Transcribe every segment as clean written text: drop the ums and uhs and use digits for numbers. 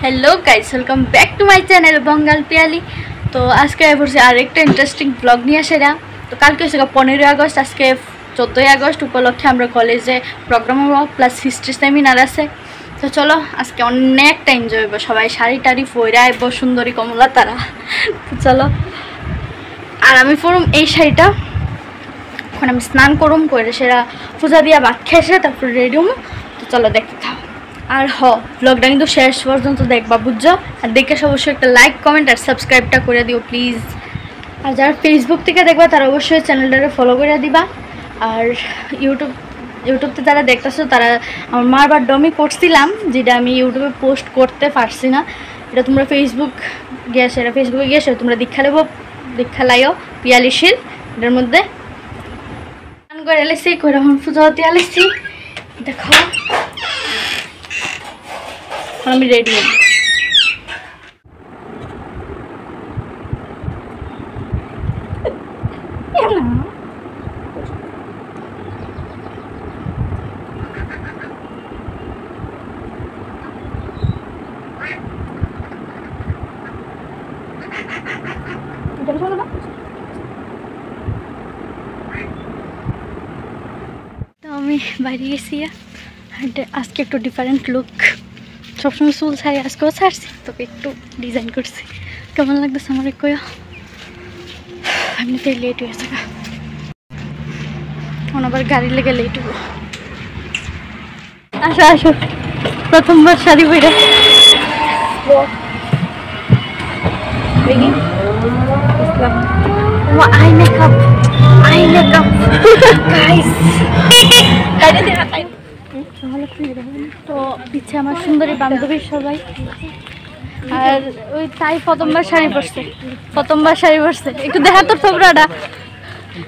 Hello guys welcome back to my channel Bengal Piyali. तो आज के फिर से आरेकटा इंटरेस्टिंग ब्लग नहीं आसेरा। तो कल के 15 আগস্ট आज के 14 আগস্ট उपलक्षे আমরা কলেজে প্রোগ্রাম হবো প্লাস হিস্ট্রি সেমিনার আছে। তো চলো আজকে অনেকটা এনজয় হইব, সবাই শাড়ি টাড়ি পরে আইব সুন্দরী কমলা তারা। তো চলো আর আমি পরম এই শাড়িটা, এখন আমি স্নান করুম করে সেরা পূজা দিয়া ভাত খেয়ে তারপর রেডি হবো। তো চলো দেখতে থাকো আর ব্লগটা কিন্তু শেষ পর্যন্ত দেখবা বুঝছো। আর দেখে অবশ্যই একটা লাইক কমেন্ট আর সাবস্ক্রাইবটা করে দিও প্লিজ। আর যারা ফেসবুক থেকে দেখবা তারা অবশ্যই চ্যানেলটাকে ফলো করে দিবা। আর ইউটিউবতে যারা দেখতেছো তারা আমার মার বারডমি করছিলাম, যেটা আমি ইউটিউবে পোস্ট করতে পারছি না, এটা তোমরা ফেসবুকে গিয়ে তোমরা দীক্ষা লাইও পিয়ালিশিল এটার মধ্যে করে এলেছি করে এখন পুজো হতে আলেছি। দেখো আমি রেডি। তো আমি বাইরে গেছি, আজকে একটু ডিফারেন্ট লুক। সবসময় চুল ছাড়ি, আজকেও ছাড়ছি, তবে একটু ডিজাইন করছি। কেমন লাগতেছে আমার কয়া? এমনিতে লেট হয়ে গেছে, এখন আবার গাড়ি লেগে লেট হবো। আসো আসো, প্রথমবার শাড়ি পরে আই মেকআপ গাইস। তো পিছে আমার সুন্দরী বান্ধবী সবাই, আর ওই তাই প্রথমবার শাড়ি পরছে একটু দেখা তোর থোবরাটা।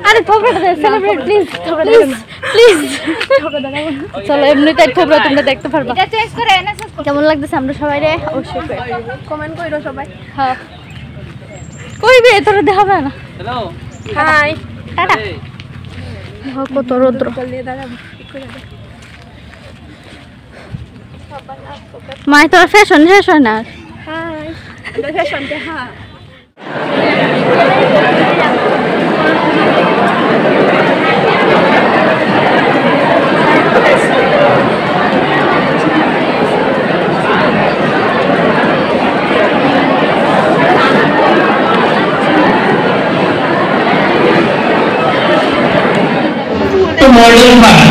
আরে থোবরাটা সেলিব্রেট প্লিজ প্লিজ। চলো এমনিতে থোবরা তোমরা দেখতে পারবা। কেমন লাগতেছে আমরা সবাই রে অবশ্যই কমেন্ট করো সবাই। হ্যাঁ কইবে তোরা দেখাবে না। Hello hi tata. কত রৌদ্র, মাই তোর ফ্যাশন শেষ হয় না। Modern art.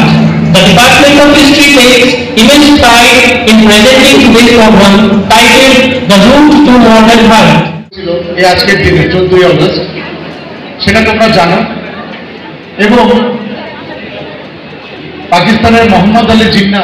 The Department of History takes immense pride in presenting today's program titled The Route to Modern Art. এই আজকের দিনে 14 আগস্ট সেটা তোমরা জানো, এবং পাকিস্তানের মোহাম্মদ আলী জিন্না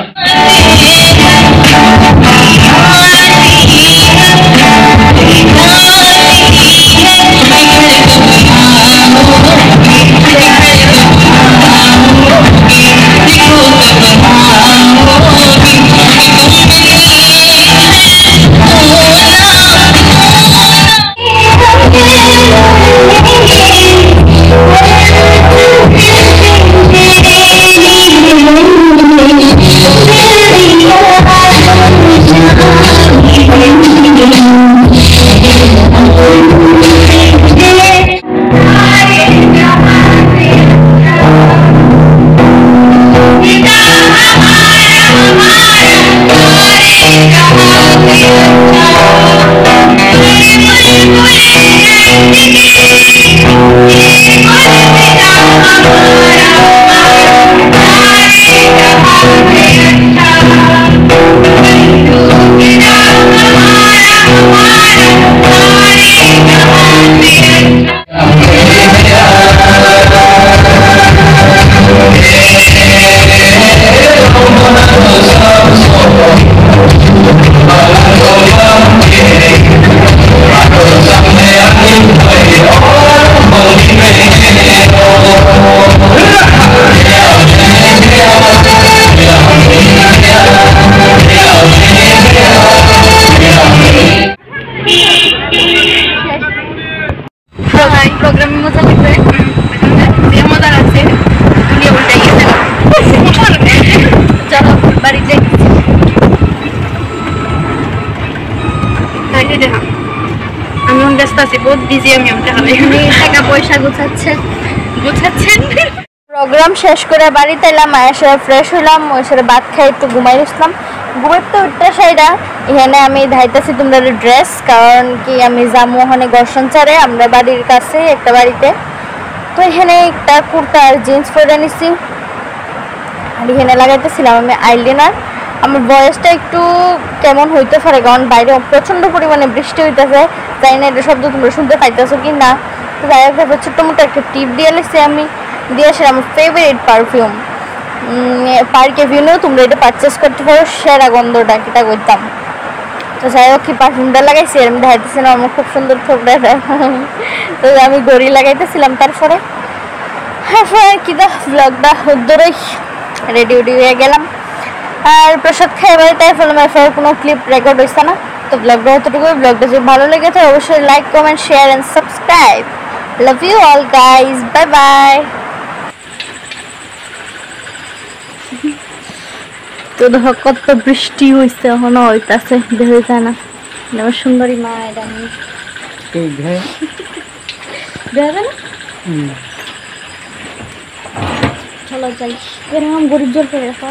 এই দেখা আমি অন ব্যস্ত আছি, বহুত বিজি আমি অন দেখা টাকা পয়সা গুছাচ্ছেন। বুঝাচ্ছেন। প্রোগ্রাম শেষ করে বাড়িতে এলাম, মায়ের সাথে ফ্রেশ হইলাম, ওই সাথে ভাত খাই একটু ঘুমাই আসলাম। ঘুমের তো উঠতে সাইডা এখানে আমি ধাইতেছি তোমরা ড্রেস, কারণ কি আমি যাবো ওখানে গর্ষণচারে আমরা বাড়ির কাছে একটা বাড়িতে। তো এখানে একটা কুর্তা আর জিন্স পরে নিছি, আর এখানে লাগাইতেছিলাম আমি আইলাইনার। আমার ভয়েসটা একটু কেমন হইতে পারে, কারণ বাইরে প্রচণ্ড পরিমাণে বৃষ্টি হইতেছে, জানি না এটা শব্দ তোমরা শুনতে পাইতেছো কি না। তো যাই হোক, তারপর ছোট্ট মোটো একটা টিপ দিয়ে লেছি আমি, দিয়ে আসে আমার ফেভারিট পারফিউম পার্কে ভিউনেও তোমরা এটা পারচেস করতে পারো, সেরা গন্ধটা কিটা করতাম। তো যাই হোক, কি পারফিউমটা লাগাইছি আমি দেখাইতেছিলাম, আমার খুব সুন্দর থোকটা। তো আমি ঘড়ি লাগাইতেছিলাম, তারপরে কি দা ব্লগটা ধরেই রেডি হয়ে গেলাম, আর প্রসাদ খাই বাড়িতে ফেলাম। এরপর কোনো ক্লিপ রেকর্ড হয়েছে না। তো ব্লগটা অতটুকুই। ব্লগটা যদি ভালো লেগে থাকে অবশ্যই like, comment, share and subscribe. Love you all guys, bye bye. তো দেখো কত বৃষ্টি হয়েছে, এখনো হইতাছে, দেখা যায় না। আমার সুন্দরী মা এটা দেখা যায় না। চলো যাই, এরকম গরিব জল করে রাখা।